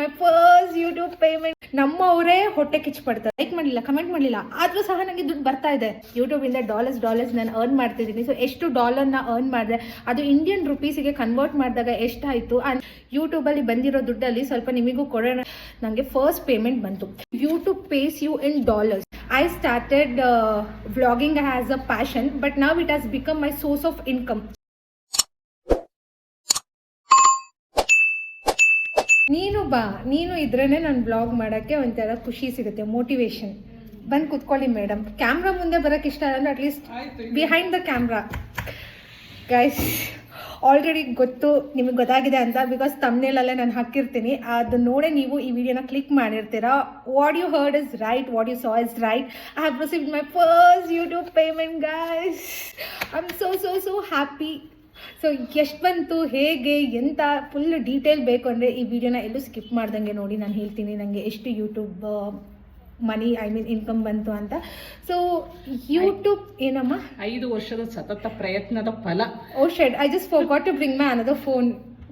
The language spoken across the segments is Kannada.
ಮೈ ಫಸ್ಟ್ ಯೂಟ್ಯೂಬ್ ಪೇಮೆಂಟ್. ನಮ್ಮವರೇ ಹೊಟ್ಟೆ ಕಿಚ್ಚು ಪಡ್ತಾರೆ, ಲೈಕ್ ಮಾಡಲಿಲ್ಲ, ಕಮೆಂಟ್ ಮಾಡಲಿಲ್ಲ, ಆದರೂ ಸಹ ನನಗೆ ದುಡ್ಡು ಬರ್ತಾ ಇದೆ ಯೂಟ್ಯೂಬಿಂದ. ಡಾಲರ್ಸ್ ನಾನು ಅರ್ನ್ ಮಾಡ್ತಿದ್ದೀನಿ. ಸೊ ಎಷ್ಟು ಡಾಲರ್ನ ಅರ್ನ್ ಮಾಡಿದೆ, ಅದು ಇಂಡಿಯನ್ ರುಪೀಸಿಗೆ ಕನ್ವರ್ಟ್ ಮಾಡಿದಾಗ ಎಷ್ಟಾಯಿತು, ಆ್ಯಂಡ್ ಯೂಟ್ಯೂಬಲ್ಲಿ ಬಂದಿರೋ ದುಡ್ಡಲ್ಲಿ ಸ್ವಲ್ಪ ನಿಮಗೂ ಕೊಡೋಣ. ನನಗೆ ಫಸ್ಟ್ ಪೇಮೆಂಟ್ ಬಂತು. YouTube pays you in dollars. I started vlogging as a passion, but now it has become my source of income. ನೀನು ಇದ್ರೇನೆ ನಾನು ಬ್ಲಾಗ್ ಮಾಡೋಕ್ಕೆ ಒಂಥರ ಖುಷಿ ಸಿಗುತ್ತೆ, ಮೋಟಿವೇಶನ್. ಬಂದು ಕೂತ್ಕೊಳ್ಳಿ ಮೇಡಮ್. ಕ್ಯಾಮ್ರಾ ಮುಂದೆ ಬರೋಕ್ಕೆ ಇಷ್ಟ ಅಂದರೆ at least behind the camera. Guys, already ನಿಮಗೆ ಗೊತ್ತಾಗಿದೆ ಅಂತ, ಬಿಕಾಸ್ ತಮ್ನೇಲಲ್ಲೇ ನಾನು ಹಾಕಿರ್ತೀನಿ. ಅದು ನೋಡೇ ನೀವು ಈ ವಿಡಿಯೋನ ಕ್ಲಿಕ್ ಮಾಡಿರ್ತೀರಾ. What you heard is right, what you saw is right. I have received my first YouTube payment guys. I am so happy. So ಎಷ್ಟು ಬಂತು, ಹೇಗೆ, ಎಂತ ಫುಲ್ ಡೀಟೇಲ್ ಬೇಕು ಅಂದರೆ ಈ ವಿಡಿಯೋನ ಎಲ್ಲೂ ಸ್ಕಿಪ್ ಮಾಡ್ದಂಗೆ ನೋಡಿ. ನಾನು ಹೇಳ್ತೀನಿ ನನಗೆ ಎಷ್ಟು ಯೂಟ್ಯೂಬ್ ಮನಿ ಇನ್ಕಮ್ ಬಂತು ಅಂತ. ಸೊ ಯೂಟ್ಯೂಬ್ ಏನಮ್ಮ 5 ವರ್ಷದ ಸತತ ಪ್ರಯತ್ನದ ಫಲ. Oh shit, I just forgot to bring my another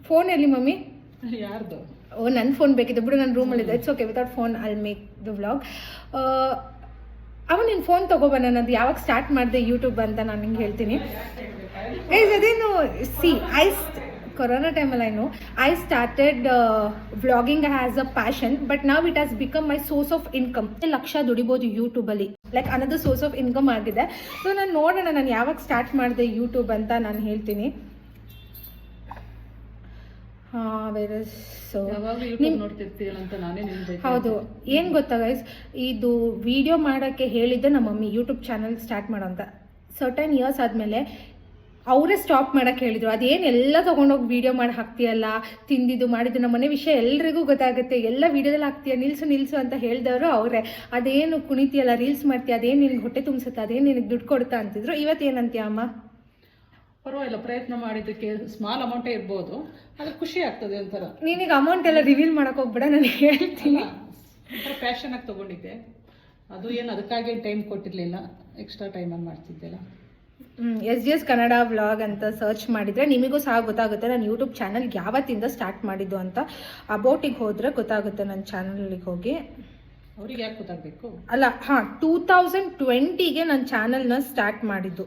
phone ಎಲ್ಲಿ ಮಮ್ಮಿ? ಯಾರ್ದು? ಓ, ನನ್ನ ಫೋನ್ ಬೇಕಿತ್ತು ಬಿಡು, ನನ್ನ ರೂಮಲ್ಲಿದೆ. It's okay, without phone I make the vlog. ನಿನ್ನ ಫೋನ್ ತೊಗೊಬನ್ನ. ನನ್ನದು ಯಾವಾಗ ಸ್ಟಾರ್ಟ್ ಮಾಡಿದೆ ಯೂಟ್ಯೂಬ್ ಅಂತ ನಾನು ನಿಂಗೆ ಹೇಳ್ತೀನಿ. ಅದೇನು ಕೊರೋನಾ ಟೈಮಲ್ಲಿ I started vlogging as a passion, but now it has become my source of income. Lakh ದುಡಿಬೋದು ಯೂಟ್ಯೂಬಲ್ಲಿ, like another source of income ಆಗಿದೆ. ಸೊ ನಾನು ನೋಡೋಣ ನಾನು ಯಾವಾಗ ಸ್ಟಾರ್ಟ್ ಮಾಡಿದೆ ಯೂಟ್ಯೂಬ್ ಅಂತ ನಾನು ಹೇಳ್ತೀನಿ. ಹೌದು, ಏನು ಗೊತ್ತಾ ಗೈಸ್, ಇದು ವಿಡಿಯೋ ಮಾಡೋಕ್ಕೆ ಹೇಳಿದ್ದೆ ನಮ್ಮ ಮಮ್ಮಿ ಯೂಟ್ಯೂಬ್ ಚಾನಲ್ ಸ್ಟಾರ್ಟ್ ಮಾಡೋ ಅಂತ. ಸರ್ಟನ್ ಇಯರ್ಸ್ ಆದಮೇಲೆ ಅವರೇ ಸ್ಟಾಪ್ ಮಾಡೋಕ್ಕೆ ಹೇಳಿದರು. ಅದೇನು ಎಲ್ಲ ತೊಗೊಂಡೋಗಿ ವೀಡಿಯೋ ಮಾಡಿ ಹಾಕ್ತೀಯಲ್ಲ, ತಿಂದಿದ್ದು ಮಾಡಿದ್ದು ನಮ್ಮ ಮನೆ ವಿಷಯ ಎಲ್ರಿಗೂ ಗೊತ್ತಾಗುತ್ತೆ, ಎಲ್ಲ ವೀಡಿಯೋದಲ್ಲಿ ಹಾಕ್ತೀಯ, ನಿಲ್ಸು ಅಂತ ಹೇಳಿದವರು ಅವರೇ. ಅದೇನು ಕುಣಿತೀಯಲ್ಲ, ರೀಲ್ಸ್ ಮಾಡ್ತೀಯ, ಅದೇನು ನಿನಗೆ ಹೊಟ್ಟೆ ತುಂಬಿಸುತ್ತೆ, ಅದೇನು ನಿನಗೆ ದುಡ್ಡು ಕೊಡ್ತಾ ಅಂತಿದ್ರು. ಇವತ್ತೇನಂತೀಯ ಅಮ್ಮ? ಪರವಾಗಿಲ್ಲ, ಪ್ರಯತ್ನ ಮಾಡಿದ್ದಕ್ಕೆ ಸ್ಮಾಲ್ ಅಮೌಂಟೇ ಇರ್ಬೋದು, ಅದು ಖುಷಿ ಆಗ್ತದೆ ಒಂಥರ. ನಿನಗೆ ಅಮೌಂಟ್ ಎಲ್ಲ ರಿವೀಲ್ ಮಾಡೋಕೆ ಹೋಗ್ಬೇಡ, ನಾನು ಹೇಳ್ತೀನಿ. ಪ್ಯಾಷನ್ ಆಗಿ ತೊಗೊಂಡಿದ್ದೆ, ಅದು ಏನು ಅದಕ್ಕಾಗಿ ಟೈಮ್ ಕೊಟ್ಟಿರಲಿಲ್ಲ, ಎಕ್ಸ್ಟ್ರಾ ಟೈಮಲ್ಲಿ ಮಾಡ್ತಿದ್ದೆಲ್ಲ. SGS ಕನ್ನಡ ವ್ಲಾಗ್ ಅಂತ ಸರ್ಚ್ ಮಾಡಿದರೆ ನಿಮಗೂ ಸಹ ಗೊತ್ತಾಗುತ್ತೆ ನಾನು ಯೂಟ್ಯೂಬ್ ಚಾನಲ್ ಯಾವತ್ತಿಂದ ಸ್ಟಾರ್ಟ್ ಮಾಡಿದ್ದು ಅಂತ. ಅಬೌಟಿಗೆ ಹೋದರೆ ಗೊತ್ತಾಗುತ್ತೆ ನನ್ನ ಚಾನಲಿಗೆ ಹೋಗಿ. ಅವ್ರಿಗೆ ಯಾಕೆ ಗೊತ್ತಾಗಬೇಕು? ಅಲ್ಲ, 2020ಗೆ ನನ್ನ ಚಾನಲ್ನ ಸ್ಟಾರ್ಟ್ ಮಾಡಿದ್ದು.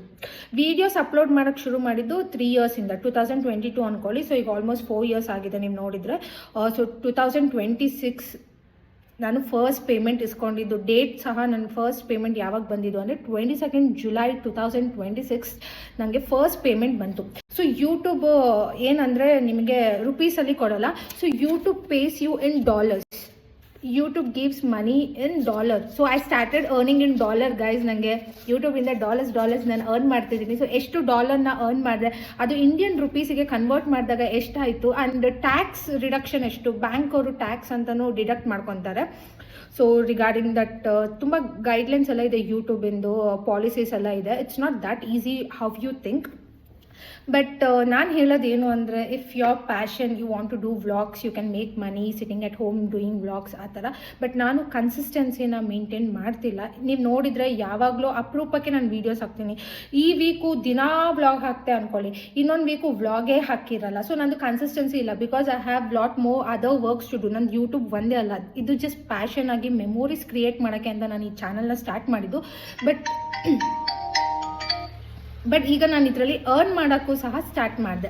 ವೀಡಿಯೋಸ್ ಅಪ್ಲೋಡ್ ಮಾಡೋಕ್ಕೆ ಶುರು ಮಾಡಿದ್ದು 3 ಇಯರ್ಸಿಂದ, 2022 ಅಂದ್ಕೊಳ್ಳಿ. ಸೊ ಈಗ ಆಲ್ಮೋಸ್ಟ್ 4 ಇಯರ್ಸ್ ಆಗಿದೆ ನೀವು ನೋಡಿದರೆ. ಸೊ 2026 ನಾನು ಫಸ್ಟ್ ಪೇಮೆಂಟ್ ಇಸ್ಕೊಂಡಿದ್ದು. ಡೇಟ್ ಸಹ ನನ್ನ ಫಸ್ಟ್ ಪೇಮೆಂಟ್ ಯಾವಾಗ ಬಂದಿದ್ದು ಅಂದರೆ 22 ಜುಲೈ 2026 ನನಗೆ ಫಸ್ಟ್ ಪೇಮೆಂಟ್ ಬಂತು. ಸೊ ಯೂಟ್ಯೂಬ್ ಏನಂದರೆ ನಿಮಗೆ ರುಪೀಸಲ್ಲಿ ಕೊಡೋಲ್ಲ. So YouTube pays you in dollars. YouTube gives money in dollar. So I started earning in dollar guys. ನನಗೆ ಯೂಟ್ಯೂಬಿಂದ ಡಾಲರ್ಸ್ ನಾನು ಅರ್ನ್ ಮಾಡ್ತಿದ್ದೀನಿ. ಸೊ ಎಷ್ಟು ಡಾಲರ್ನ ಅರ್ನ್ ಮಾಡಿದೆ, ಅದು ಇಂಡಿಯನ್ ರುಪೀಸಿಗೆ ಕನ್ವರ್ಟ್ ಮಾಡಿದಾಗ ಎಷ್ಟಾಯಿತು, ಆ್ಯಂಡ್ ಟ್ಯಾಕ್ಸ್ ರಿಡಕ್ಷನ್ ಎಷ್ಟು, ಬ್ಯಾಂಕ್ ಅವರು ಟ್ಯಾಕ್ಸ್ ಅಂತಲೂ ಡಿಡಕ್ಟ್ ಮಾಡ್ಕೊತಾರೆ. ಸೊ ರಿಗಾರ್ಡಿಂಗ್ ದಟ್ ತುಂಬ ಗೈಡ್ಲೈನ್ಸ್ ಎಲ್ಲ ಇದೆ, ಯೂಟ್ಯೂಬಿಂದು ಪಾಲಿಸೀಸ್ ಎಲ್ಲ ಇದೆ. It's not that easy how you think. But ನಾನು ಹೇಳೋದೇನು ಅಂದರೆ, if your passion you want to do vlogs, you can make money sitting at home doing vlogs ಆ ಥರ. ಬಟ್ ನಾನು ಕನ್ಸಿಸ್ಟೆನ್ಸಿನ ಮೇಂಟೈನ್ ಮಾಡ್ತಿಲ್ಲ. ನೀವು ನೋಡಿದರೆ ಯಾವಾಗಲೂ ಅಪರೂಪಕ್ಕೆ ನಾನು ವೀಡಿಯೋಸ್ ಹಾಕ್ತೀನಿ. ಈ ವೀಕು ದಿನಾ ವ್ಲಾಗ್ ಹಾಕ್ತೆ ಅಂದ್ಕೊಳ್ಳಿ, ಇನ್ನೊಂದು ವೀಕು ವ್ಲಾಗೇ ಹಾಕಿರಲ್ಲ. ಸೊ ನಂದು ಕನ್ಸಿಸ್ಟೆನ್ಸಿ ಇಲ್ಲ, because I have lot more other works to do. ನಂದು ಯೂಟ್ಯೂಬ್ ಒಂದೇ ಅಲ್ಲ, ಇದು ಜಸ್ಟ್ ಪ್ಯಾಷನ್ ಆಗಿ ಮೆಮೊರೀಸ್ ಕ್ರಿಯೇಟ್ ಮಾಡೋಕ್ಕೆ ಅಂತ ನಾನು ಈ ಚಾನಲ್ನ ಸ್ಟಾರ್ಟ್ ಮಾಡಿದ್ದು. ಬಟ್ ಈಗ ನಾನು ಇದರಲ್ಲಿ ಅರ್ನ್ ಮಾಡೋಕ್ಕೂ ಸಹ ಸ್ಟಾರ್ಟ್ ಮಾಡಿದೆ.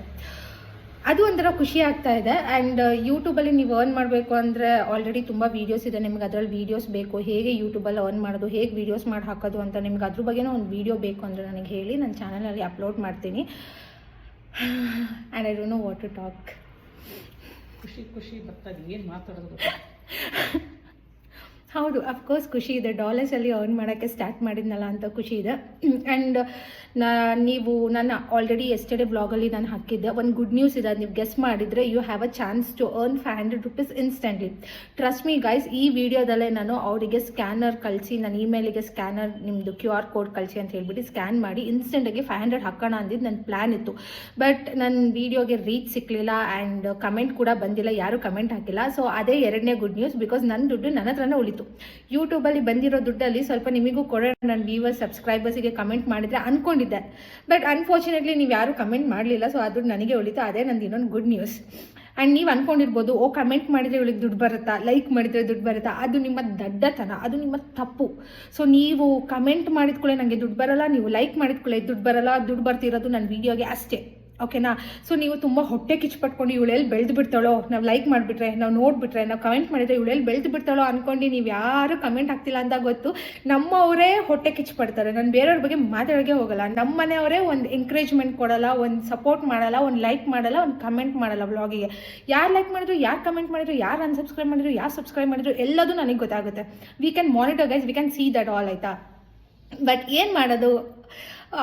ಅದು ಒಂಥರ ಖುಷಿ ಆಗ್ತಾ ಇದೆ. ಆ್ಯಂಡ್ ಯೂಟ್ಯೂಬಲ್ಲಿ ನೀವು ಅರ್ನ್ ಮಾಡಬೇಕು ಅಂದರೆ ಆಲ್ರೆಡಿ ತುಂಬ ವೀಡಿಯೋಸ್ ಇದೆ. ನಿಮ್ಗೆ ಅದರಲ್ಲಿ ವೀಡಿಯೋಸ್ ಬೇಕು, ಹೇಗೆ ಯೂಟ್ಯೂಬಲ್ಲಿ ಅರ್ನ್ ಮಾಡೋದು, ಹೇಗೆ ವೀಡಿಯೋಸ್ ಮಾಡಿ ಹಾಕೋದು ಅಂತ ನಿಮ್ಗೆ ಅದ್ರ ಬಗ್ಗೆನೂ ಒಂದು ವೀಡಿಯೋ ಬೇಕು ಅಂದರೆ ನನಗೆ ಹೇಳಿ, ನನ್ನ ಚಾನಲಲ್ಲಿ ಅಪ್ಲೋಡ್ ಮಾಡ್ತೀನಿ. And I don't know what to talk. ಖುಷಿ ಬರ್ತದೆ, ಏನು ಮಾತಾಡೋದು. ಹೌದು, ಅಫ್ಕೋರ್ಸ್ ಖುಷಿ ಇದೆ. ಡಾಲರ್ಸಲ್ಲಿ ಅರ್ನ್ ಮಾಡೋಕ್ಕೆ ಸ್ಟಾರ್ಟ್ ಮಾಡಿದ್ನಲ್ಲ ಅಂತ ಖುಷಿ ಇದೆ. ಆ್ಯಂಡ್ ನೀವು ನನ್ನ ಆಲ್ರೆಡಿ ಎಸ್ಟರ್ಡೇ ಬ್ಲಾಗಲ್ಲಿ ನಾನು ಹಾಕಿದ್ದೆ ಒಂದು ಗುಡ್ ನ್ಯೂಸ್ ಇದೆ. ನೀವು ಗೆಸ್ ಮಾಡಿದರೆ you have a chance to earn 500 rupees instantly. Trust me guys, ಈ ವಿಡಿಯೋದಲ್ಲೇ ನಾನು ಅವರಿಗೆ ಸ್ಕ್ಯಾನರ್ ಕಳಿಸಿ, ನನ್ನ ಇಮೇಲಿಗೆ ಸ್ಕ್ಯಾನರ್ ನಿಮ್ಮದು QR ಕೋಡ್ ಕಳಿಸಿ ಅಂತ ಹೇಳ್ಬಿಟ್ಟು ಸ್ಕ್ಯಾನ್ ಮಾಡಿ ಇನ್ಸ್ಟೆಂಟಾಗಿ 500 ಹಾಕೋಣ ಅಂದಿದ್ದು ನನ್ನ ಪ್ಲ್ಯಾನ್ ಇತ್ತು. ಬಟ್ ನನ್ನ ವೀಡಿಯೋಗೆ ರೀಚ್ ಸಿಕ್ಕಲಿಲ್ಲ, ಆ್ಯಂಡ್ ಕಮೆಂಟ್ ಕೂಡ ಬಂದಿಲ್ಲ, ಯಾರೂ ಕಮೆಂಟ್ ಹಾಕಿಲ್ಲ. ಸೊ ಅದೇ ಎರಡನೇ ಗುಡ್ ನ್ಯೂಸ್, ಬಿಕಾಸ್ ನನ್ನ ದುಡ್ಡು ನನ್ನ ಹತ್ರನೇ ಉಳಿತು. ಯೂಟ್ಯೂಬಲ್ಲಿ ಬಂದಿರೋ ದುಡ್ಡಲ್ಲಿ ಸ್ವಲ್ಪ ನಿಮಗೂ ಕೊಡೋಣ, ನನ್ನ ವ್ಯೂವರ್ಸ್ ಸಬ್ಸ್ಕ್ರೈಬರ್ಸಿಗೆ ಕಮೆಂಟ್ ಮಾಡಿದರೆ ಅಂದ್ಕೊಂಡಿದ್ದೆ. ಬಟ್ ಅನ್ಫಾರ್ಚುನೇಟ್ಲಿ ನೀವು ಯಾರೂ ಕಮೆಂಟ್ ಮಾಡಲಿಲ್ಲ. ಸೊ ಅದು ನನಗೆ ಉಳಿತು. ಅದೇ ನಂದು ಇನ್ನೊಂದು ಗುಡ್ ನ್ಯೂಸ್. ಆ್ಯಂಡ್ ನೀವು ಅಂದ್ಕೊಂಡಿರ್ಬೋದು ಕಮೆಂಟ್ ಮಾಡಿದರೆ ಇವಳಿಗೆ ದುಡ್ಡು ಬರುತ್ತಾ, ಲೈಕ್ ಮಾಡಿದರೆ ದುಡ್ಡು ಬರುತ್ತಾ, ಅದು ನಿಮ್ಮ ದಡ್ಡತನ, ಅದು ನಿಮ್ಮ ತಪ್ಪು. ಸೊ ನೀವು ಕಮೆಂಟ್ ಮಾಡಿದ್ಕೊಳ್ಳೆ ನನಗೆ ದುಡ್ಡು ಬರಲ್ಲ, ನೀವು ಲೈಕ್ ಮಾಡಿದ್ಕೊಳ್ಳೆ ದುಡ್ಡು ಬರಲ್ಲ, ದುಡ್ಡು ಬರ್ತಿರೋದು ನನ್ನ ವೀಡಿಯೋಗೆ ಅಷ್ಟೇ, ಓಕೆನಾ? ಸೊ ನೀವು ತುಂಬ ಹೊಟ್ಟೆ ಕಿಚ್ಪಟ್ಕೊಂಡು ಇವಳೆಲ್ಲಿ ಬೆಳೆದು ಬಿಡ್ತಾಳೋ, ನಾವು ಲೈಕ್ ಮಾಡಿಬಿಟ್ರೆ, ನಾವು ನೋಡಿಬಿಟ್ರೆ, ನಾವು ಕಮೆಂಟ್ ಮಾಡಿದರೆ ಇವಳೆಲ್ಲಿ ಬೆಳೆದು ಬಿಡ್ತಾಳೋ ಅಂದ್ಕೊಂಡು ನೀವು ಯಾರು ಕಮೆಂಟ್ ಹಾಕ್ತಿಲ್ಲ ಅಂತ ಗೊತ್ತು. ನಮ್ಮವರೇ ಹೊಟ್ಟೆ ಕಿಚ್ಪಡ್ತಾರೆ. ನಾನು ಬೇರೆಯವ್ರ ಬಗ್ಗೆ ಮಾತಾಡೋಕ್ಕೆ ಹೋಗಲ್ಲ. ನಮ್ಮ ಮನೆಯವರೇ ಒಂದು ಎಂಕರೇಜ್ಮೆಂಟ್ ಕೊಡಲ್ಲ, ಒಂದು ಸಪೋರ್ಟ್ ಮಾಡಲ್ಲ, ಒಂದು ಲೈಕ್ ಮಾಡಲ್ಲ, ಒಂದು ಕಮೆಂಟ್ ಮಾಡಲ್ಲ ವ್ಲಾಗಿಗೆ. ಯಾರು ಲೈಕ್ ಮಾಡಿದ್ರು, ಯಾರು ಕಮೆಂಟ್ ಮಾಡಿದ್ರು, ಯಾರು ಅನ್ಸಬ್ಸ್ಕ್ರೈಬ್ ಮಾಡಿದ್ರು, ಯಾರು ಸಬ್ಸ್ಕ್ರೈಬ್ ಮಾಡಿದ್ರು, ಎಲ್ಲದೂ ನನಗೆ ಗೊತ್ತಾಗುತ್ತೆ. We can monitor guys, we can see that all, ಆಯಿತಾ? ಬಟ್ ಏನು ಮಾಡೋದು,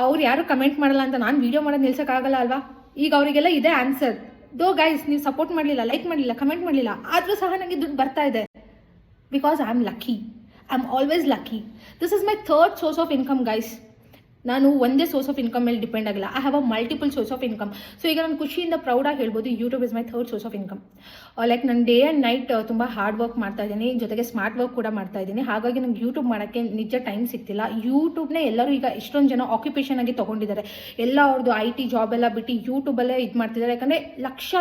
ಅವ್ರು ಯಾರು ಕಮೆಂಟ್ ಮಾಡಲ್ಲ ಅಂತ ನಾನು ವೀಡಿಯೋ ಮಾಡೋದು ನಿಲ್ಸೋಕ್ಕಾಗಲ್ಲ ಅಲ್ವಾ? ಈಗ ಅವರಿಗೆಲ್ಲ ಇದೇ ಆನ್ಸರ್. ದೋ ಗೈಸ್, ನೀವು ಸಪೋರ್ಟ್ ಮಾಡಲಿಲ್ಲ, ಲೈಕ್ ಮಾಡಲಿಲ್ಲ, ಕಮೆಂಟ್ ಮಾಡಲಿಲ್ಲ, ಆದರೂ ಸಹ ನನಗೆ ದುಡ್ಡು ಬರ್ತಾ ಇದೆ. Because I am lucky, I am always lucky. This is my third source of income guys. ನಾನು ಒಂದೇ ಸೋರ್ಸ್ ಆಫ್ ಇನ್ಕಮ್ ಮೇಲೆ ಡಿಪೆಂಡ್ ಆಗಿಲ್ಲ. I have a multiple source of income. So ಈಗ ನಾನು ಖುಷಿಯಿಂದ ಪ್ರೌಡಾಗಿ ಹೇಳ್ಬೋದು, YouTube is my third source of income. Like ನಾನು ಡೇ ಆ್ಯಂಡ್ ನೈಟ್ ತುಂಬ ಹಾರ್ಡ್ ವರ್ಕ್ ಮಾಡ್ತಾ ಇದ್ದೀನಿ, ಜೊತೆಗೆ ಸ್ಮಾರ್ಟ್ ವರ್ಕ್ ಕೂಡ ಮಾಡ್ತಾ ಇದ್ದೀನಿ. ಹಾಗಾಗಿ ನಂಗೆ ಯೂಟ್ಯೂಬ್ ಮಾಡೋಕ್ಕೆ ನಿಜ ಟೈಮ್ ಸಿಗ್ತಿಲ್ಲ. ಯೂಟ್ಯೂಬ್ನೇ ಎಲ್ಲರೂ ಈಗ ಎಷ್ಟೊಂದು ಜನ ಆಕ್ಯುಪೇಷನ್ ಆಗಿ ತೊಗೊಂಡಿದ್ದಾರೆ. ಎಲ್ಲ ಅವ್ರದ್ದು IT ಜಾಬ್ ಎಲ್ಲ ಬಿಟ್ಟು ಯೂಟ್ಯೂಬಲ್ಲೇ ಇದು ಮಾಡ್ತಿದ್ದಾರೆ. ಯಾಕಂದರೆ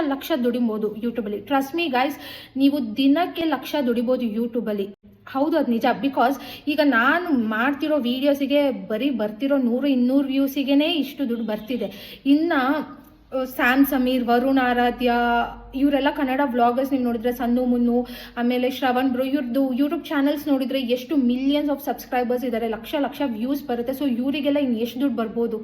ಲಕ್ಷ ದುಡಿಬೋದು ಯೂಟ್ಯೂಬಲ್ಲಿ. ಟ್ರಸ್ಟ್ ಮೀ ಗೈಸ್, ನೀವು ದಿನಕ್ಕೆ ಲಕ್ಷ ದುಡಿಬೋದು ಯೂಟ್ಯೂಬಲ್ಲಿ. ಹೌದು, ಅದು ನಿಜ. ಬಿಕಾಸ್ ಈಗ ನಾನು ಮಾಡ್ತಿರೋ ವೀಡಿಯೋಸಿಗೆ ಬರೀ ಬರ್ತಿರೋ 100-200 ವ್ಯೂಸಿಗೆ ಇಷ್ಟು ದುಡ್ಡು ಬರ್ತಿದೆ. ಇನ್ನು ಸ್ಯಾಮ್ ಸಮೀರ್, ವರುಣ್ ಆರಾಧ್ಯ, ಇವರೆಲ್ಲ ಕನ್ನಡ ವ್ಲಾಗರ್ಸ್ ನೀವು ನೋಡಿದ್ರೆ, ಸಂದು ಮುನ್ನು, ಆಮೇಲೆ ಶ್ರವಣ್ ಬ್ರೋ, ಇವ್ರದ್ದು ಯೂಟ್ಯೂಬ್ ಚಾನಲ್ಸ್ ನೋಡಿದರೆ ಎಷ್ಟು ಮಿಲಿಯನ್ಸ್ ಆಫ್ ಸಬ್ಸ್ಕ್ರೈಬರ್ಸ್ ಇದ್ದಾರೆ, ಲಕ್ಷ ವ್ಯೂಸ್ ಬರುತ್ತೆ. ಸೊ ಇವರಿಗೆಲ್ಲ ಇನ್ನು ಎಷ್ಟು ದುಡ್ಡು ಬರ್ಬೋದು?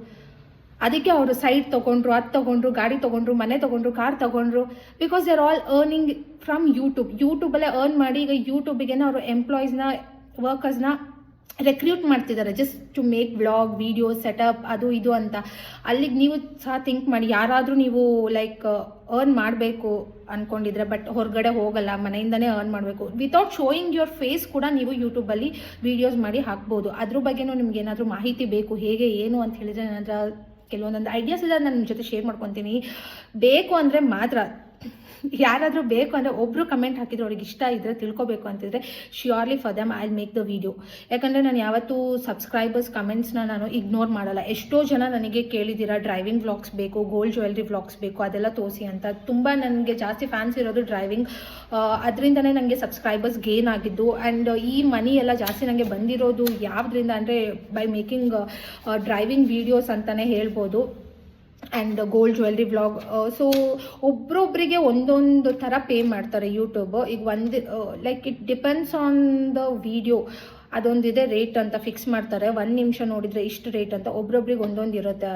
ಅದಕ್ಕೆ ಅವರು ಸೈಟ್ ತೊಗೊಂಡ್ರು, ಅದು ತೊಗೊಂಡ್ರು, ಗಾಡಿ ತೊಗೊಂಡ್ರು, ಮನೆ ತೊಗೊಂಡ್ರು, ಕಾರ್ ತೊಗೊಂಡ್ರು. Because they are all earning from ಯೂಟ್ಯೂಬಲ್ಲೇ ಅರ್ನ್ ಮಾಡಿ ಈಗ ಯೂಟ್ಯೂಬಿಗೆ ಅವರು ಎಂಪ್ಲಾಯೀಸ್ನ, ವರ್ಕರ್ಸ್ನ ರೆಕ್ರೂಟ್ ಮಾಡ್ತಿದ್ದಾರೆ just to make vlog, video setup, ಅದು ಇದು ಅಂತ. ಅಲ್ಲಿಗೆ ನೀವು ಸಹ ಥಿಂಕ್ ಮಾಡಿ, ಯಾರಾದರೂ ನೀವು ಲೈಕ್ ಅರ್ನ್ ಮಾಡಬೇಕು ಅಂದ್ಕೊಂಡಿದ್ರೆ, ಬಟ್ ಹೊರಗಡೆ ಹೋಗಲ್ಲ, ಮನೆಯಿಂದನೇ ಅರ್ನ್ ಮಾಡಬೇಕು, ವಿತೌಟ್ ಶೋಯಿಂಗ್ ಯುವರ್ ಫೇಸ್ ಕೂಡ ನೀವು ಯೂಟ್ಯೂಬಲ್ಲಿ ವೀಡಿಯೋಸ್ ಮಾಡಿ ಹಾಕ್ಬೋದು. ಅದ್ರ ಬಗ್ಗೆನೂ ನಿಮ್ಗೆ ಏನಾದರೂ ಮಾಹಿತಿ ಬೇಕು, ಹೇಗೆ ಏನು ಅಂತ ಹೇಳಿದರೆ ನನ್ನ ಹತ್ರ ಕೆಲವೊಂದೊಂದು ಐಡಿಯಾಸ್ ಇದೆ, ನಾನು ನಿಮ್ಮ ಜೊತೆ ಶೇರ್ ಮಾಡ್ಕೊತೀನಿ. ಬೇಕು ಅಂದರೆ ಮಾತ್ರ, ಯಾರಾದರೂ ಬೇಕು ಅಂದರೆ ಒಬ್ಬರು ಕಮೆಂಟ್ ಹಾಕಿದ್ರು, ಅವ್ರಿಗೆ ಇಷ್ಟ ಇದ್ದರೆ, ತಿಳ್ಕೊಬೇಕು ಅಂತಿದ್ರೆ, surely for them I will make the video. ಯಾಕಂದರೆ ನಾನು ಯಾವತ್ತೂ ಸಬ್ಸ್ಕ್ರೈಬರ್ಸ್ ಕಮೆಂಟ್ಸ್ನ ನಾನು ಇಗ್ನೋರ್ ಮಾಡಲ್ಲ. ಎಷ್ಟೋ ಜನ ನನಗೆ ಕೇಳಿದ್ದೀರಾ ಡ್ರೈವಿಂಗ್ ವ್ಲಾಗ್ಸ್ ಬೇಕು, ಗೋಲ್ಡ್ ಜ್ಯುವೆಲ್ರಿ ವ್ಲಾಗ್ಸ್ ಬೇಕು, ಅದೆಲ್ಲ ತೋರಿಸಿ ಅಂತ. ತುಂಬ ನನಗೆ ಜಾಸ್ತಿ ಫ್ಯಾನ್ಸ್ ಇರೋದು ಡ್ರೈವಿಂಗ್, ಅದರಿಂದನೇ ನನಗೆ ಸಬ್ಸ್ಕ್ರೈಬರ್ಸ್ ಗೇನ್ ಆಗಿದ್ದು. ಆ್ಯಂಡ್ ಈ ಮನಿ ಎಲ್ಲ ಜಾಸ್ತಿ ನನಗೆ ಬಂದಿರೋದು ಯಾವುದರಿಂದ ಅಂದರೆ ಬೈ ಮೇಕಿಂಗ್ ಡ್ರೈವಿಂಗ್ ವೀಡಿಯೋಸ್ ಅಂತಲೇ ಹೇಳ್ಬೋದು. And gold jewellery vlog. So ಒಬ್ರೊಬ್ಬರಿಗೆ ಒಂದೊಂದು ಥರ ಪೇ ಮಾಡ್ತಾರೆ ಯೂಟ್ಯೂಬ್. ಈಗ ಒಂದು like it depends on the video, ಅದೊಂದಿದೆ ರೇಟ್ ಅಂತ ಫಿಕ್ಸ್ ಮಾಡ್ತಾರೆ. 1 ನಿಮಿಷ ನೋಡಿದರೆ ಇಷ್ಟು ರೇಟ್ ಅಂತ, ಒಬ್ರೊಬ್ರಿಗೆ ಒಂದೊಂದು ಇರುತ್ತೆ.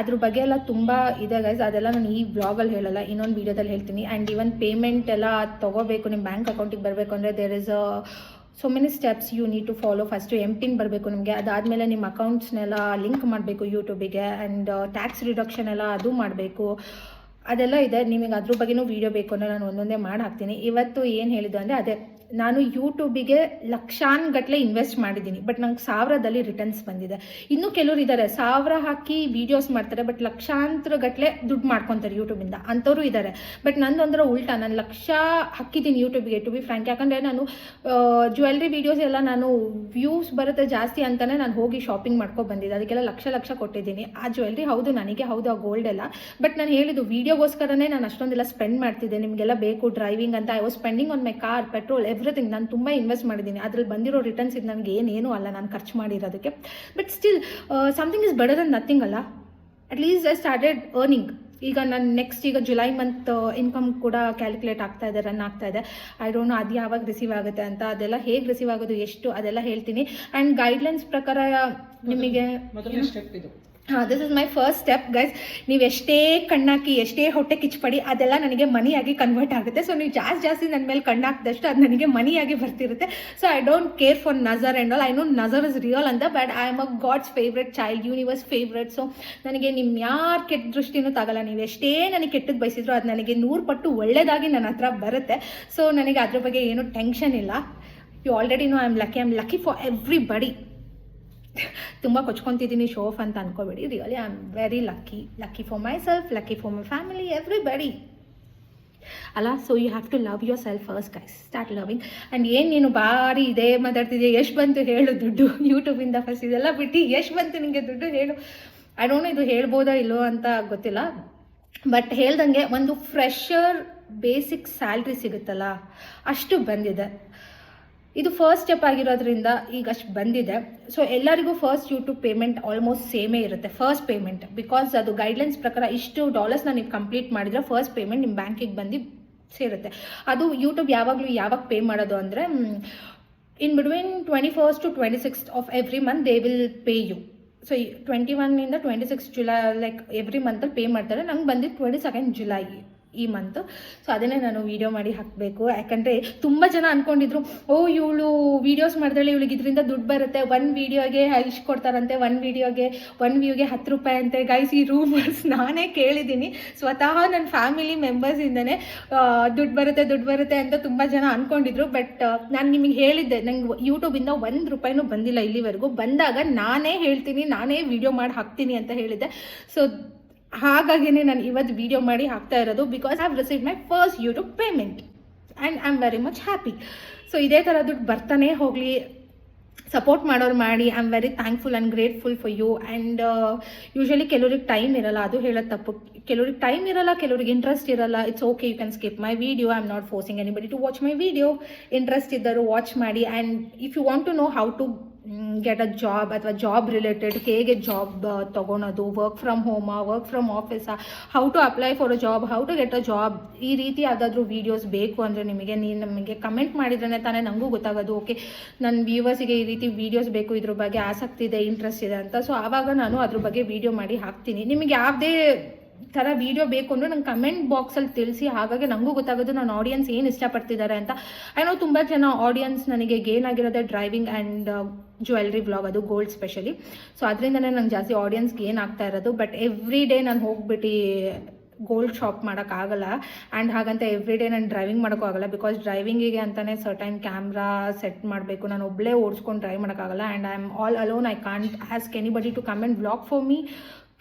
ಅದ್ರ ಬಗ್ಗೆ ಎಲ್ಲ ತುಂಬ ಇದೆ ಗೈಸ್, ಅದೆಲ್ಲ ನಾನು ಈ ವ್ಲಾಗಲ್ಲಿ ಹೇಳಲ್ಲ, ಇನ್ನೊಂದು ವೀಡಿಯೋದಲ್ಲಿ ಹೇಳ್ತೀನಿ. ಆ್ಯಂಡ್ ಈವನ್ ಪೇಮೆಂಟ್ ಎಲ್ಲ ತೊಗೋಬೇಕು, ನಿಮ್ಮ ಬ್ಯಾಂಕ್ ಅಕೌಂಟಿಗೆ ಬರಬೇಕು ಅಂದರೆ there is so many steps you need to follow. First MPIN ಬರಬೇಕು ನಿಮಗೆ, ಅದಾದಮೇಲೆ ನಿಮ್ಮ ಅಕೌಂಟ್ಸ್ನೆಲ್ಲ ಲಿಂಕ್ ಮಾಡಬೇಕು ಯೂಟ್ಯೂಬಿಗೆ. ಆ್ಯಂಡ್ ಟ್ಯಾಕ್ಸ್ ರಿಡಕ್ಷನ್ ಎಲ್ಲ ಅದು ಮಾಡಬೇಕು, ಅದೆಲ್ಲ ಇದೆ. ನಿಮಗೆ ಅದ್ರ ಬಗ್ಗೆನೂ ವೀಡಿಯೋ ಬೇಕು ಅಂದರೆ ನಾನು ಒಂದೊಂದೇ ಮಾಡಿ ಹಾಕ್ತೀನಿ. ಇವತ್ತು ಏನು ಹೇಳಿದ್ದು ಅಂದರೆ ಅದೇ, ನಾನು ಯೂಟ್ಯೂಬಿಗೆ ಲಕ್ಷಾನ್ಗಟ್ಟಲೆ ಇನ್ವೆಸ್ಟ್ ಮಾಡಿದ್ದೀನಿ, ಬಟ್ ನಂಗೆ 1000ದಲ್ಲಿ ರಿಟರ್ನ್ಸ್ ಬಂದಿದೆ. ಇನ್ನೂ ಕೆಲವರು ಇದ್ದಾರೆ 1000 ಹಾಕಿ ವೀಡಿಯೋಸ್ ಮಾಡ್ತಾರೆ, ಬಟ್ ಲಕ್ಷಾಂತರ ಗಟ್ಟಲೆ ದುಡ್ಡು ಮಾಡ್ಕೊತಾರೆ ಯೂಟ್ಯೂಬಿಂದ, ಅಂಥವ್ರು ಇದ್ದಾರೆ. ಬಟ್ ನಂದೊಂದರ ಉಲ್ಟಾ, ನಾನು ಲಕ್ಷ ಹಾಕಿದ್ದೀನಿ ಯೂಟ್ಯೂಬಿಗೆ, ಟು ಬಿ ಫ್ರ್ಯಾಂಕ್. ಯಾಕಂದರೆ ನಾನು ಜ್ಯುವೆಲ್ರಿ ವೀಡಿಯೋಸ್ ಎಲ್ಲ ನಾನು ವ್ಯೂಸ್ ಬರುತ್ತೆ ಜಾಸ್ತಿ ಅಂತಲೇ ನಾನು ಹೋಗಿ ಶಾಪಿಂಗ್ ಮಾಡ್ಕೊಂಡು ಬಂದಿದ್ದೆ, ಅದಕ್ಕೆಲ್ಲ ಲಕ್ಷ ಕೊಟ್ಟಿದ್ದೀನಿ. ಆ ಜ್ಯುವೆಲ್ರಿ ಹೌದು ನನಗೆ, ಹೌದು ಆ ಗೋಲ್ಡ್ ಎಲ್ಲ. ಬಟ್ ನಾನು ಹೇಳಿದ್ದು ವೀಡಿಯೋಗೋಸ್ಕರನೇ ನಾನು ಅಷ್ಟೊಂದೆಲ್ಲ ಸ್ಪೆಂಡ್ ಮಾಡ್ತಿದ್ದೆ. ನಿಮಗೆಲ್ಲ ಬೇಕು ಡ್ರೈವಿಂಗ್ ಅಂತ, I was spending on my car, petrol, everything. ನಾನು ತುಂಬ ಇನ್ವೆಸ್ಟ್ ಮಾಡಿದ್ದೀನಿ, ಅದ್ರಲ್ಲಿ ಬಂದಿರೋ ರಿಟರ್ನ್ಸ್ ಇದು ನನಗೆ ಏನೇನೂ ಅಲ್ಲ ನಾನು ಖರ್ಚು ಮಾಡಿರೋದಕ್ಕೆ. But still something is better than nothing ಅಲ್ಲ. At least I started earning. ಈಗ ನಾನು ನೆಕ್ಸ್ಟ್ ಈಗ ಜುಲೈ ಮಂತ್ ಇನ್ಕಮ್ ಕೂಡ ಕ್ಯಾಲ್ಕುಲೇಟ್ ಆಗ್ತಾ ಇದೆ, ರನ್ ಆಗ್ತಾ ಇದೆ. ಐ ಡೋಂಟ್ ನೋ ಅದು ಯಾವಾಗ ರಿಸೀವ್ ಆಗುತ್ತೆ ಅಂತ, ಅದೆಲ್ಲ ಹೇಗೆ ರಿಸೀವ್ ಆಗೋದು, ಎಷ್ಟು, ಅದೆಲ್ಲ ಹೇಳ್ತೀನಿ. ಆ್ಯಂಡ್ ಗೈಡ್ಲೈನ್ಸ್ ಪ್ರಕಾರ ನಿಮಗೆ ಮೊದಲನೇ ಸ್ಟೆಪ್ ಇದು. This is my first step guys. ನೀವು ಎಷ್ಟೇ ಕಣ್ಣಾಕಿ, ಎಷ್ಟೇ ಹೊಟ್ಟೆ ಕಿಚ್ಚಪಡಿ, ಅದೆಲ್ಲ ನನಗೆ ಮನಿಯಾಗಿ ಕನ್ವರ್ಟ್ ಆಗುತ್ತೆ. ಸೊ ನೀವು ಜಾಸ್ತಿ ನನ್ನ ಮೇಲೆ ಕಣ್ಣಾಕಿದಷ್ಟು ಅದು ನನಗೆ ಮನಿಯಾಗಿ ಬರ್ತಿರುತ್ತೆ. So I don't care for nazar and all. I know nazar is real ಅಂತ, but I am a God's favourite child, universe favourite. So ನನಗೆ ನಿಮ್ಮ ಯಾರು ಕೆಟ್ಟ ದೃಷ್ಟಿನೂ ತಗಲ್ಲ. ನೀವು ಎಷ್ಟೇ ನನಗೆ ಕೆಟ್ಟದ್ದು ಬಯಸಿದ್ರು ಅದು ನನಗೆ 100 ಪಟ್ಟು ಒಳ್ಳೆಯದಾಗಿ ನನ್ನ ಹತ್ರ ಬರುತ್ತೆ. ಸೊ ನನಗೆ ಅದ್ರ ಬಗ್ಗೆ ಏನೂ ಟೆನ್ಷನ್ ಇಲ್ಲ. You already know I am lucky for everybody. ತುಂಬ ಕೊಚ್ಕೊತಿದ್ದೀನಿ, ಶೋ ಆಫ್ ಅಂತ ಅನ್ಕೋಬೇಡಿ. Really I am very lucky for my self, lucky for my family, everybody ಅಲ್ಲ. So you have to love your self first guys, start loving. And ಏನು ನೀನು ಭಾರಿ ಇದೇ ಮಾತಾಡ್ತಿದ್ದೆ, ಎಷ್ಟು ಬಂತು ಹೇಳು ದುಡ್ಡು ಯೂಟ್ಯೂಬಿಂದ? ಫಸ್ಟ್ ಇದೆಲ್ಲ ಬಿಟ್ಟು ಎಷ್ಟು ಬಂತು ನಿಮಗೆ ದುಡ್ಡು ಹೇಳು. ಐ ಡೋಂಟ್ ನೋ ಇದು ಹೇಳ್ಬೋದಾ ಇಲ್ಲೋ ಅಂತ ಗೊತ್ತಿಲ್ಲ, ಬಟ್ ಹೇಳ್ದಂಗೆ ಒಂದು ಫ್ರೆಶರ್ ಬೇಸಿಕ್ ಸ್ಯಾಲ್ರಿ ಸಿಗುತ್ತಲ್ಲ ಅಷ್ಟು ಬಂದಿದೆ. ಇದು ಫಸ್ಟ್ ಸ್ಟೆಪ್ ಆಗಿರೋದ್ರಿಂದ ಈಗ ಅಷ್ಟು ಬಂದಿದೆ. ಸೊ ಎಲ್ಲರಿಗೂ ಫಸ್ಟ್ ಯೂಟ್ಯೂಬ್ ಪೇಮೆಂಟ್ ಆಲ್ಮೋಸ್ಟ್ ಸೇಮೇ ಇರುತ್ತೆ, ಫಸ್ಟ್ ಪೇಮೆಂಟ್. ಬಿಕಾಸ್ ಅದು ಗೈಡ್ಲೈನ್ಸ್ ಪ್ರಕಾರ ಇಷ್ಟು $ನ ನೀವು ಕಂಪ್ಲೀಟ್ ಮಾಡಿದರೆ ಫಸ್ಟ್ ಪೇಮೆಂಟ್ ನಿಮ್ಮ ಬ್ಯಾಂಕಿಗೆ ಬಂದು ಸೇರುತ್ತೆ. ಅದು ಯೂಟ್ಯೂಬ್ ಯಾವಾಗ ಪೇ ಮಾಡೋದು ಅಂದರೆ in between 21st to 26th of every month they will pay you. So 21 26 July like every ಮಂತಲ್ಲಿ ಪೇ ಮಾಡ್ತಾರೆ. ನಂಗೆ ಬಂದಿದ್ದು 22 ಜುಲೈ ಈ ಮಂತು. ಸೊ ಅದನ್ನೇ ನಾನು ವೀಡಿಯೋ ಮಾಡಿ ಹಾಕಬೇಕು. ಯಾಕಂದರೆ ತುಂಬ ಜನ ಅಂದ್ಕೊಂಡಿದ್ರು, ಇವಳು ವೀಡಿಯೋಸ್ ಮಾಡಿದ್ರೆ ಇವಳಿಗೆ ಇದರಿಂದ ದುಡ್ಡು ಬರುತ್ತೆ, ಒಂದು ವೀಡಿಯೋಗೆ ಇಷ್ಟು ಕೊಡ್ತಾರಂತೆ, ಒಂದು ವ್ಯೂಗೆ $10 ಅಂತೆ. ಗೈಸ್, ಈ ರೂಮರ್ಸ್ ನಾನೇ ಕೇಳಿದ್ದೀನಿ ಸ್ವತಃ ನನ್ನ ಫ್ಯಾಮಿಲಿ ಮೆಂಬರ್ಸಿಂದನೇ. ದುಡ್ಡು ಬರುತ್ತೆ ಅಂತ ತುಂಬ ಜನ ಅಂದ್ಕೊಂಡಿದ್ರು. ಬಟ್ ನಾನು ನಿಮಗೆ ಹೇಳಿದ್ದೆ, ನಂಗೆ ಯೂಟ್ಯೂಬಿಂದ $1 ಬಂದಿಲ್ಲ ಇಲ್ಲಿವರೆಗೂ. ಬಂದಾಗ ನಾನೇ ಹೇಳ್ತೀನಿ, ನಾನೇ ವೀಡಿಯೋ ಮಾಡಿ ಹಾಕ್ತೀನಿ ಅಂತ ಹೇಳಿದ್ದೆ. ಸೊ ಹಾಗಾಗಿನೇ ನಾನು ಇವತ್ತು ವೀಡಿಯೋ ಮಾಡಿ ಹಾಕ್ತಾ ಇರೋದು. Because I have received my first YouTube payment and I am very much happy. So ಇದೇ ಥರ ದುಡ್ಡು ಬರ್ತಾನೆ ಹೋಗಲಿ, ಸಪೋರ್ಟ್ ಮಾಡೋರು ಮಾಡಿ. I am very thankful and grateful for you. And usually ಕೆಲವ್ರಿಗೆ ಟೈಮ್ ಇರಲ್ಲ, ಅದು ಹೇಳೋದು ತಪ್ಪು. ಕೆಲವ್ರಿಗೆ ಟೈಮ್ ಇರಲ್ಲ, ಕೆಲವ್ರಿಗೆ ಇಂಟ್ರೆಸ್ಟ್ ಇರಲ್ಲ. It's okay, you can skip my video. I am not forcing anybody to watch my video. Interest ಇದ್ದರು ವಾಚ್ ಮಾಡಿ. And if you want to know how to get a job ಅಥವಾ ಜಾಬ್ ರಿಲೇಟೆಡ್, ಹೇಗೆ ಜಾಬ್ ತೊಗೊಳೋದು, ವರ್ಕ್ ಫ್ರಮ್ ಹೋಮಾ, ವರ್ಕ್ ಫ್ರಮ್ ಆಫೀಸಾ, how to apply for a job, how to get a job, ಈ ರೀತಿ ಯಾವುದಾದ್ರೂ ವೀಡಿಯೋಸ್ ಬೇಕು ಅಂದರೆ ನಮಗೆ ಕಮೆಂಟ್ ಮಾಡಿದ್ರೆ ತಾನೇ ನನಗೂ ಗೊತ್ತಾಗೋದು. ಓಕೆ, ನನ್ನ ವ್ಯೂವರ್ಸಿಗೆ ಈ ರೀತಿ ವೀಡಿಯೋಸ್ ಬೇಕು, ಇದ್ರ ಬಗ್ಗೆ ಆಸಕ್ತಿ ಇದೆ, ಇಂಟ್ರೆಸ್ಟ್ ಇದೆ ಅಂತ. ಸೊ ಆವಾಗ ನಾನು ಅದ್ರ ಬಗ್ಗೆ ವೀಡಿಯೋ ಮಾಡಿ ಹಾಕ್ತೀನಿ. ನಿಮಗೆ ಯಾವುದೇ ಥರ ವೀಡಿಯೋ ಬೇಕು ಅಂದರೆ ನಂಗೆ ಕಮೆಂಟ್ ಬಾಕ್ಸಲ್ಲಿ ತಿಳಿಸಿ. ಹಾಗಾಗಿ ನನಗೂ ಗೊತ್ತಾಗೋದು ನನ್ನ ಆಡಿಯನ್ಸ್ ಏನು ಇಷ್ಟಪಡ್ತಿದ್ದಾರೆ ಅಂತ. ಐ ನೋ ತುಂಬ ಜನ ಆಡಿಯನ್ಸ್ ನನಗೆ ಗೇನ್ ಆಗಿರೋದೇ ಡ್ರೈವಿಂಗ್ ಆ್ಯಂಡ್ ಜ್ಯುವೆಲ್ರಿ ವ್ಲಾಗ್, ಅದು ಗೋಲ್ಡ್ ಸ್ಪೆಷಲಿ. ಸೊ ಅದರಿಂದನೇ ನಂಗೆ ಜಾಸ್ತಿ ಆಡಿಯನ್ಸ್ ಗೇನ್ ಆಗ್ತಾ ಇರೋದು. ಬಟ್ ಎವ್ರಿ ಡೇ ನಾನು ಹೋಗ್ಬಿಟ್ಟು ಗೋಲ್ಡ್ ಶಾಪ್ ಮಾಡೋಕ್ಕಾಗಲ್ಲ. ಆ್ಯಂಡ್ ಹಾಗಂತ ಎವ್ರಿ ಡೇ ನಾನು ಡ್ರೈವಿಂಗ್ ಮಾಡೋಕ್ಕೂ ಆಗಲ್ಲ. ಬಿಕಾಸ್ ಡ್ರೈವಿಂಗಿಗೆ ಅಂತಲೇ ಸರ್ಟೈನ್ ಕ್ಯಾಮ್ರಾ ಸೆಟ್ ಮಾಡಬೇಕು. ನಾನು ಒಬ್ಬಳೇ ಓಡಿಸ್ಕೊಂಡು ಡ್ರೈವ್ ಮಾಡೋಕ್ಕಾಗಲ್ಲ. And I am all alone. I can't ask anybody to come and vlog for me.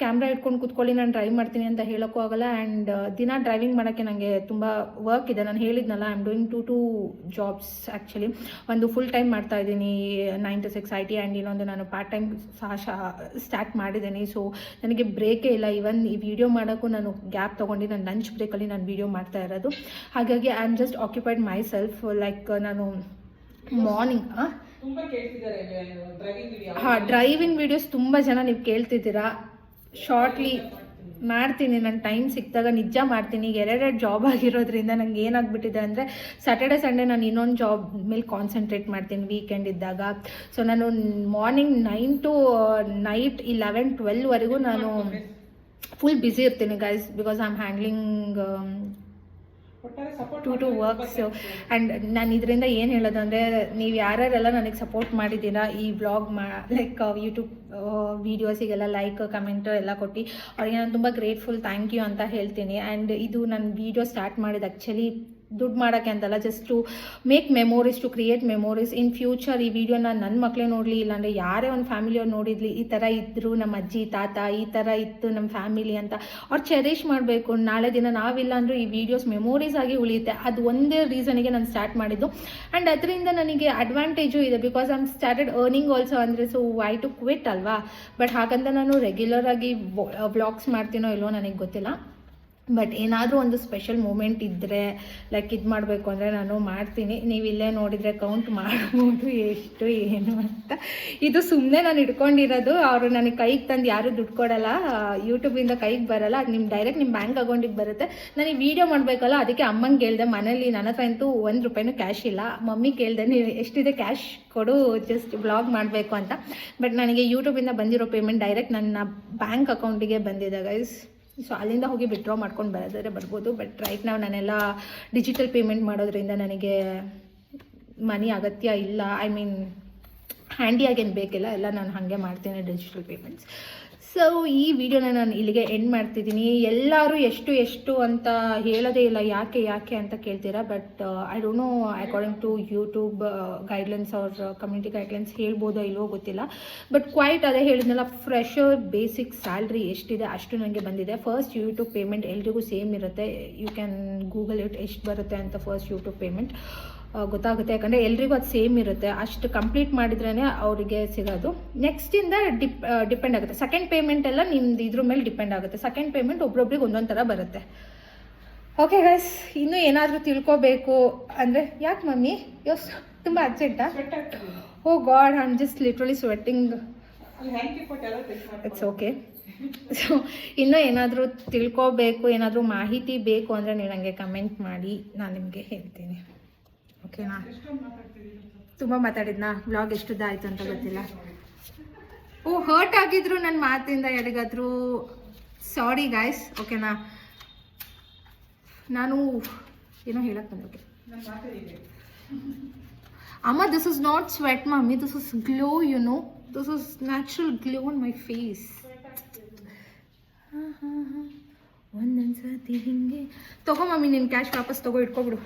Camera ಇಟ್ಕೊಂಡು ಕೂತ್ಕೊಳ್ಳಿ, ನಾನು ಡ್ರೈವ್ ಮಾಡ್ತೀನಿ ಅಂತ ಹೇಳೋಕ್ಕೂ ಆಗಲ್ಲ. ಆ್ಯಂಡ್ ದಿನ ಡ್ರೈವಿಂಗ್ ಮಾಡೋಕ್ಕೆ ನನಗೆ ತುಂಬ ವರ್ಕ್ ಇದೆ. ನಾನು ಹೇಳಿದ್ನಲ್ಲ, I am doing two jobs actually. ಒಂದು ಫುಲ್ ಟೈಮ್ ಮಾಡ್ತಾ ಇದ್ದೀನಿ 9 to 6 IT, ಆ್ಯಂಡ್ ಇನ್ನೊಂದು ನಾನು ಪಾರ್ಟ್ ಟೈಮ್ ಸ್ಟಾರ್ಟ್ ಮಾಡಿದ್ದೀನಿ. ಸೊ ನನಗೆ ಬ್ರೇಕೇ ಇಲ್ಲ. ಇವನ್ ಈ ವಿಡಿಯೋ ಮಾಡೋಕ್ಕೂ ನಾನು ಗ್ಯಾಪ್ ತೊಗೊಂಡು ನನ್ನ ಲಂಚ್ ಬ್ರೇಕಲ್ಲಿ ನಾನು ವೀಡಿಯೋ ಮಾಡ್ತಾ ಇರೋದು. ಹಾಗಾಗಿ I am just occupied my self. Like ನಾನು ಮಾರ್ನಿಂಗ್ ಡ್ರೈವಿಂಗ್ ವಿಡಿಯೋಸ್ ತುಂಬ ಜನ ನೀವು ಕೇಳ್ತಿದ್ದೀರಾ. ಶಾರ್ಟ್ಲಿ ಮಾಡ್ತೀನಿ, ನನ್ನ ಟೈಮ್ ಸಿಕ್ಕಿದಾಗ ನಿಜ ಮಾಡ್ತೀನಿ. ಈಗ 2 ಜಾಬ್ ಆಗಿರೋದ್ರಿಂದ ನಂಗೆ ಏನಾಗ್ಬಿಟ್ಟಿದೆ ಅಂದರೆ ಸ್ಯಾಟರ್ಡೆ ಸಂಡೇ ನಾನು ಇನ್ನೊಂದು ಜಾಬ್ ಮೇಲೆ ಕಾನ್ಸಂಟ್ರೇಟ್ ಮಾಡ್ತೀನಿ ವೀಕೆಂಡ್ ಇದ್ದಾಗ. ಸೊ ನಾನು ಮಾರ್ನಿಂಗ್ 9 to ನೈಟ್ 11-12ವರೆಗೂ ನಾನು ಫುಲ್ ಬ್ಯುಸಿ ಇರ್ತೀನಿ guys. Because I am handling two works. And ನಾನು ಇದರಿಂದ ಏನು ಹೇಳೋದಂದರೆ, ನೀವು ಯಾರ್ಯಾರೆಲ್ಲ ನನಗೆ ಸಪೋರ್ಟ್ ಮಾಡಿದ್ದೀರಾ ಈ ವ್ಲಾಗ್ ಲೈಕ್ ಯೂಟ್ಯೂಬ್ ವೀಡಿಯೋಸಿಗೆಲ್ಲ ಲೈಕ್ ಕಮೆಂಟು ಎಲ್ಲ ಕೊಟ್ಟು ಅವ್ರಿಗೆ ನಾನು ತುಂಬ ಗ್ರೇಟ್ಫುಲ್, ಥ್ಯಾಂಕ್ ಯು ಅಂತ ಹೇಳ್ತೀನಿ. ಆ್ಯಂಡ್ ಇದು ನನ್ನ ವೀಡಿಯೋ ಸ್ಟಾರ್ಟ್ ಮಾಡಿದ್ದು ಆ್ಯಕ್ಚುಲಿ ದುಡ್ಡು ಮಾಡೋಕ್ಕೆ ಅಂತಲ್ಲ, just to make memories, to create memories. In future ಈ ವಿಡಿಯೋನ ನನ್ನ ಮಕ್ಕಳೇ ನೋಡಲಿ, ಇಲ್ಲಾಂದರೆ ಯಾರೇ ಒಂದು ಫ್ಯಾಮಿಲಿಯವ್ರು ನೋಡಿದ್ಲಿ, ಈ ಥರ ಇದ್ದರು ನಮ್ಮ ಅಜ್ಜಿ ತಾತ, ಈ ಥರ ಇತ್ತು ನಮ್ಮ ಫ್ಯಾಮಿಲಿ ಅಂತ ಅವ್ರು ಚೆರಿಷ್ ಮಾಡಬೇಕು. ನಾಳೆ ದಿನ ನಾವಿಲ್ಲ ಅಂದರೂ ಈ ವಿಡಿಯೋಸ್ ಮೆಮೋರೀಸ್ ಆಗಿ ಉಳಿಯುತ್ತೆ. ಅದು ಒಂದೇ ರೀಸನಿಗೆ ನಾನು ಸ್ಟಾರ್ಟ್ ಮಾಡಿದ್ದು. ಆ್ಯಂಡ್ ಅದರಿಂದ ನನಗೆ ಅಡ್ವಾಂಟೇಜು ಇದೆ. Because I am started earning also. ಅಂದರೆ ಸೊ ವೈ ಟು ಕ್ವಿಟ್ ಅಲ್ವಾ. ಬಟ್ ಹಾಗಂತ ನಾನು ರೆಗ್ಯುಲರ್ ಆಗಿ ವ್ಲಾಗ್ಸ್ ಮಾಡ್ತೀನೋ ಇಲ್ವೋ ನನಗೆ ಗೊತ್ತಿಲ್ಲ. ಬಟ್ ಏನಾದರೂ ಒಂದು ಸ್ಪೆಷಲ್ ಮೂಮೆಂಟ್ ಇದ್ದರೆ ಲೈಕ್ ಇದು ಮಾಡಬೇಕು ಅಂದರೆ ನಾನು ಮಾಡ್ತೀನಿ. ನೀವು ಇಲ್ಲೇ ನೋಡಿದರೆ ಕೌಂಟ್ ಮಾಡ್ಬೋದು ಎಷ್ಟು ಏನು ಅಂತ. ಇದು ಸುಮ್ಮನೆ ನಾನು ಇಟ್ಕೊಂಡಿರೋದು. ಅವರು ನನಗೆ ಕೈಗೆ ತಂದು ಯಾರೂ ದುಡ್ಡು ಕೊಡಲ್ಲ, ಯೂಟ್ಯೂಬಿಂದ ಕೈಗೆ ಬರಲ್ಲ. ಅದು ನಿಮ್ಮ ಡೈರೆಕ್ಟ್ ನಿಮ್ಮ ಬ್ಯಾಂಕ್ ಅಕೌಂಟಿಗೆ ಬರುತ್ತೆ. ನಾನು ಈ ವಿಡಿಯೋ ಮಾಡಬೇಕಲ್ಲ, ಅದಕ್ಕೆ ಅಮ್ಮಂಗೆ ಕೇಳಿದೆ. ಮನೇಲಿ ನನ್ನ ಹತ್ರ ಅಂತೂ $1 ಕ್ಯಾಶ್ ಇಲ್ಲ. ಮಮ್ಮಿ ಕೇಳಿದೆ, ನೀವು ಎಷ್ಟಿದೆ ಕ್ಯಾಶ್ ಕೊಡು, ಜಸ್ಟ್ ವ್ಲಾಗ್ ಮಾಡಬೇಕು ಅಂತ. ಬಟ್ ನನಗೆ ಯೂಟ್ಯೂಬಿಂದ ಬಂದಿರೋ ಪೇಮೆಂಟ್ ಡೈರೆಕ್ಟ್ ನನ್ನ ಬ್ಯಾಂಕ್ ಅಕೌಂಟಿಗೆ ಬಂದಿದೆ ಗೈಸ್. ಸೊ ಅಲ್ಲಿಂದ ಹೋಗಿ ವಿಡ್ರಾ ಮಾಡ್ಕೊಂಡು ಬರೋದಾದ್ರೆ ಬರ್ಬೋದು. ಬಟ್ ರೈಟ್ ನಾವು ನಾನೆಲ್ಲ ಡಿಜಿಟಲ್ ಪೇಮೆಂಟ್ ಮಾಡೋದ್ರಿಂದ ನನಗೆ ಮನಿ ಅಗತ್ಯ ಇಲ್ಲ. ಐ ಮೀನ್ ಹ್ಯಾಂಡಿಯಾಗೇನು ಬೇಕಿಲ್ಲ, ಎಲ್ಲ ನಾನು ಹಾಗೆ ಮಾಡ್ತೀನಿ ಡಿಜಿಟಲ್ ಪೇಮೆಂಟ್ಸ್. ಸೊ ಈ ವಿಡಿಯೋನ ನಾನು ಇಲ್ಲಿಗೆ ಎಂಡ್ ಮಾಡ್ತಿದ್ದೀನಿ. ಎಲ್ಲರೂ ಎಷ್ಟು ಅಂತ ಹೇಳೋದೇ ಇಲ್ಲ, ಯಾಕೆ ಅಂತ ಕೇಳ್ತೀರಾ. But I don't know, according to YouTube guidelines ಅವ್ರ ಕಮ್ಯುನಿಟಿ ಗೈಡ್ಲೈನ್ಸ್ ಹೇಳ್ಬೋದೋ ಇಲ್ವೋ ಗೊತ್ತಿಲ್ಲ. ಬಟ್ ಕ್ವೈಟ್ ಅದೇ ಹೇಳಿದ್ನಲ್ಲ, ಫ್ರೆಶರ್ ಬೇಸಿಕ್ ಸ್ಯಾಲ್ರಿ ಎಷ್ಟಿದೆ ಅಷ್ಟು ನನಗೆ ಬಂದಿದೆ. ಫಸ್ಟ್ ಯೂಟ್ಯೂಬ್ ಪೇಮೆಂಟ್ ಎಲ್ರಿಗೂ ಸೇಮ್ ಇರುತ್ತೆ. ಯು ಕ್ಯಾನ್ ಗೂಗಲ್ ಇಟ್ ಎಷ್ಟು ಬರುತ್ತೆ ಅಂತ. ಫಸ್ಟ್ ಯೂಟ್ಯೂಬ್ ಪೇಮೆಂಟ್ ಗೊತ್ತಾಗುತ್ತೆ, ಯಾಕಂದರೆ ಎಲ್ರಿಗೂ ಅದು ಸೇಮ್ ಇರುತ್ತೆ. ಅಷ್ಟು ಕಂಪ್ಲೀಟ್ ಮಾಡಿದ್ರೇ ಅವರಿಗೆ ಸಿಗೋದು. ನೆಕ್ಸ್ಟಿಂದ ಡಿಪೆಂಡ್ ಆಗುತ್ತೆ. ಸೆಕೆಂಡ್ ಪೇಮೆಂಟ್ ಎಲ್ಲ ನಿಮ್ದು ಇದ್ರ ಮೇಲೆ ಡಿಪೆಂಡ್ ಆಗುತ್ತೆ. ಸೆಕೆಂಡ್ ಪೇಮೆಂಟ್ ಒಬ್ರೊಬ್ರಿಗೆ ಒಂದೊಂದು ಥರ ಬರುತ್ತೆ. ಓಕೆ ಗೈಸ್, ಇನ್ನೂ ಏನಾದರೂ ತಿಳ್ಕೊಬೇಕು ಅಂದರೆ ಯಾಕೆ ಮಮ್ಮಿ ತುಂಬ ಅರ್ಜೆಂಟಾ? Oh God, I am just literally sweating. It's okay. So ಇನ್ನೂ ಏನಾದರೂ ತಿಳ್ಕೊಬೇಕು, ಏನಾದರೂ ಮಾಹಿತಿ ಬೇಕು ಅಂದರೆ ನೀವು ನನಗೆ ಕಮೆಂಟ್ ಮಾಡಿ, ನಾನು ನಿಮಗೆ ಹೇಳ್ತೀನಿ. ಓಕೆನಾ? ತುಂಬ ಮಾತಾಡಿದ್ನಾ? ವ್ಲಾಗ್ ಎಷ್ಟುದಾಯಿತು ಅಂತ ಗೊತ್ತಿಲ್ಲ. ಓ ಹರ್ಟ್ ಆಗಿದ್ರು ನನ್ನ ಮಾತಿಂದ ಯಾರಿಗಾದರೂ ಸಾರಿ ಗಾಯ್ಸ್. ಓಕೆನಾ? ನಾನು ಏನೋ ಹೇಳಕ್ಕೆ ಬಂದೆ. ಅಮ್ಮ, this is not sweat mummy, this is glow, you know, this is natural glow on my face. ಒಂದೊಂದು ಸತಿ ಹಿಂಗೆ ತಗೋ ಮಮ್ಮಿ, ನಿನ್ನ ಕ್ಯಾಶ್ ವಾಪಸ್ ತಗೋ, ಇಟ್ಕೊಬಿಡು.